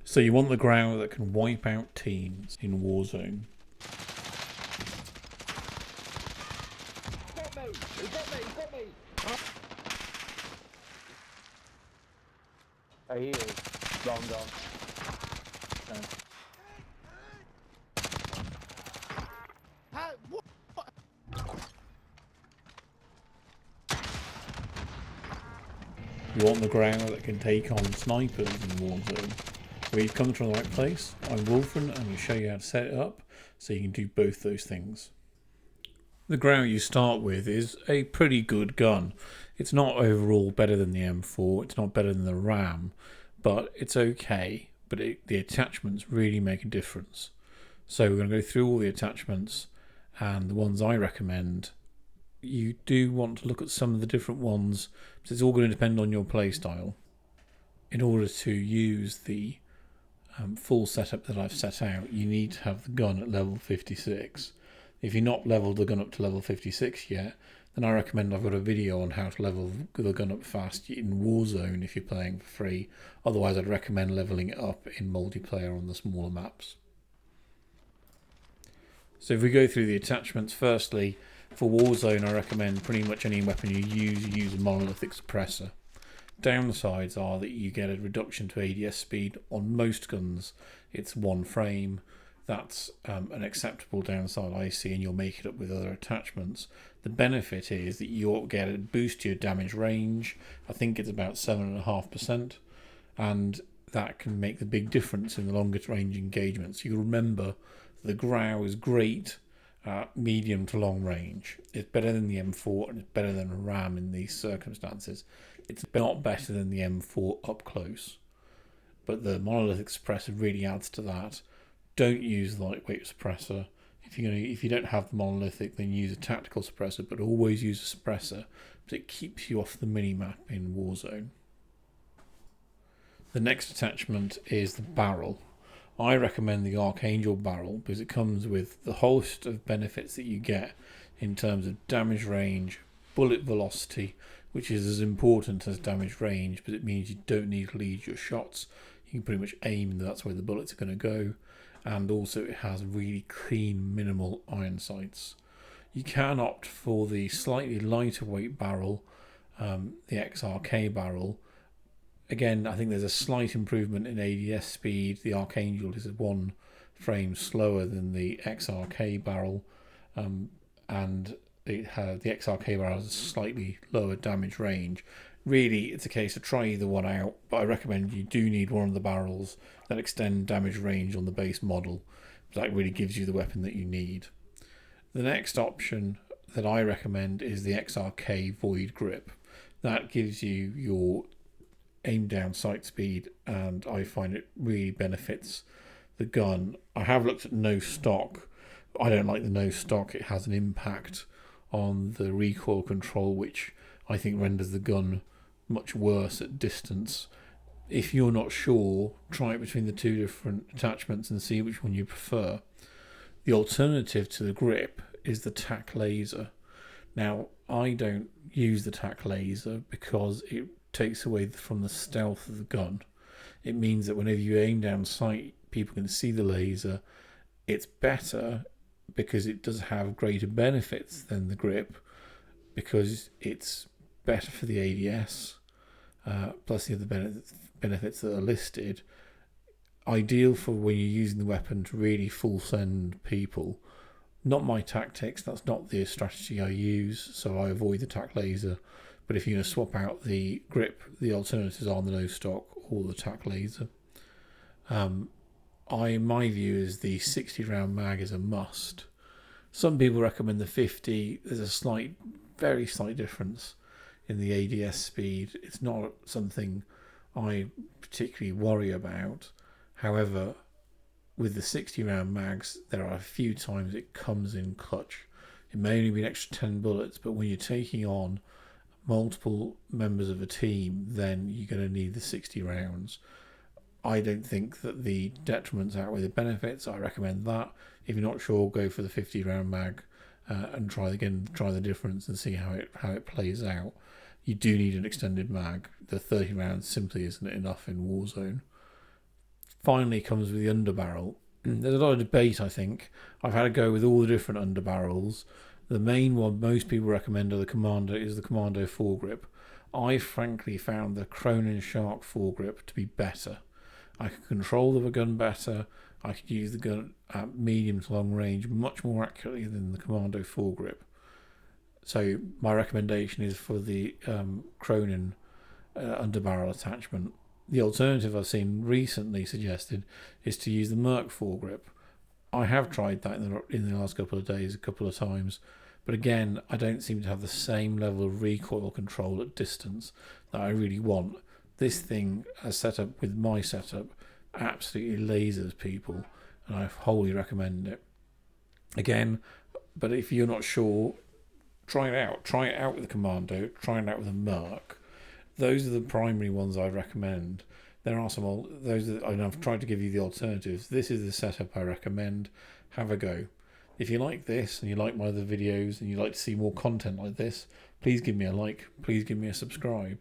So you want the Grau that can wipe out teams in Warzone. Got me! He got me! He got me! Oh, he is. Long gone. No. How, what? You want the Grau that can take on snipers in Warzone. Well, you've come to the right place. I'm Wolfram and I'm going to show you how to set it up so you can do both those things. The Grau you start with is a pretty good gun. It's not overall better than the M4, it's not better than the RAM, but it's okay. But the attachments really make a difference. So we're going to go through all the attachments, and the ones I recommend, you do want to look at some of the different ones, because it's all going to depend on your playstyle. In order to use the full setup that I've set out, you need to have the gun at level 56. If you're not leveled the gun up to level 56 yet, then I recommend I've got a video on how to level the gun up fast in Warzone if you're playing for free. Otherwise, I'd recommend leveling it up in multiplayer on the smaller maps. So if we go through the attachments, firstly, for Warzone I recommend pretty much any weapon you use a monolithic suppressor. Downsides are that you get a reduction to ADS speed. On most guns it's 1 frame. That's an acceptable downside I see, and you'll make it up with other attachments. The benefit is that you'll get a boost to your damage range. I think it's about 7.5%, and that can make the big difference in the longer range engagements. You remember the Grau is great medium to long range. It's better than the M4 and it's better than a RAM in these circumstances. It's not better than the M4 up close, but the monolithic suppressor really adds to that. Don't use the lightweight suppressor. If you don't have the monolithic, then use a tactical suppressor, but always use a suppressor, because it keeps you off the minimap in Warzone. The next attachment is the barrel. I recommend the Archangel barrel because it comes with the host of benefits that you get in terms of damage range, bullet velocity, which is as important as damage range, but it means you don't need to lead your shots. You can pretty much aim and that's where the bullets are going to go. And also it has really clean, minimal iron sights. You can opt for the slightly lighter weight barrel, the XRK barrel. Again, I think there's a slight improvement in ADS speed. The Archangel is 1 frame slower than the XRK barrel, and the XRK barrel has a slightly lower damage range. Really, it's a case of try either one out, but I recommend you do need one of the barrels that extend damage range on the base model. That really gives you the weapon that you need. The next option that I recommend is the XRK Void Grip. That gives you your aim down sight speed, and I find it really benefits the gun. I have looked at no stock. I don't like the no stock. It has an impact on the recoil control, which I think renders the gun much worse at distance. If you're not sure, try it between the 2 different attachments and see which one you prefer. The alternative to the grip is the tac laser. Now, I don't use the tac laser because it takes away from the stealth of the gun. It means that whenever you aim down sight, people can see the laser. It's better because it does have greater benefits than the grip, because it's better for the ADS, plus the other benefits that are listed. Ideal for when you're using the weapon to really full send people. Not my tactics, that's not the strategy I use, so I avoid the tac laser. But if you're going to swap out the grip, the alternatives are the no stock or the tac laser. My view is the 60 round mag is a must. Some people recommend the 50. There's a very slight difference in the ADS speed. It's not something I particularly worry about. However, with the 60 round mags, there are a few times it comes in clutch. It may only be an extra 10 bullets, but when you're taking on multiple members of a team, then you're going to need the 60 rounds. I don't think that the detriments outweigh the benefits. I recommend that. If you're not sure, go for the 50 round mag and try the difference and see how it plays out. You do need an extended mag. The 30 rounds simply isn't enough in Warzone. finally comes with the underbarrel. There's a lot of debate, I think. I've had a go with all the different underbarrels. The main one most people recommend is the Commando foregrip. I frankly found the Cronin Shark foregrip to be better. I could control the gun better. I could use the gun at medium to long range much more accurately than the Commando foregrip. So my recommendation is for the Cronin underbarrel attachment. The alternative I've seen recently suggested is to use the Merc foregrip. I have tried that in the last couple of days a couple of times, but again, I don't seem to have the same level of recoil control at distance that I really want. This thing, as set up with my setup, absolutely lasers people, and I wholly recommend it. Again, but if you're not sure, try it out. Try it out with the Commando. Try it out with a Merc. Those are the primary ones I recommend. There are some and I've tried to give you the alternatives. This is the setup I recommend. Have a go. If you like this and you like my other videos and you'd like to see more content like this, please give me a like. Please give me a subscribe.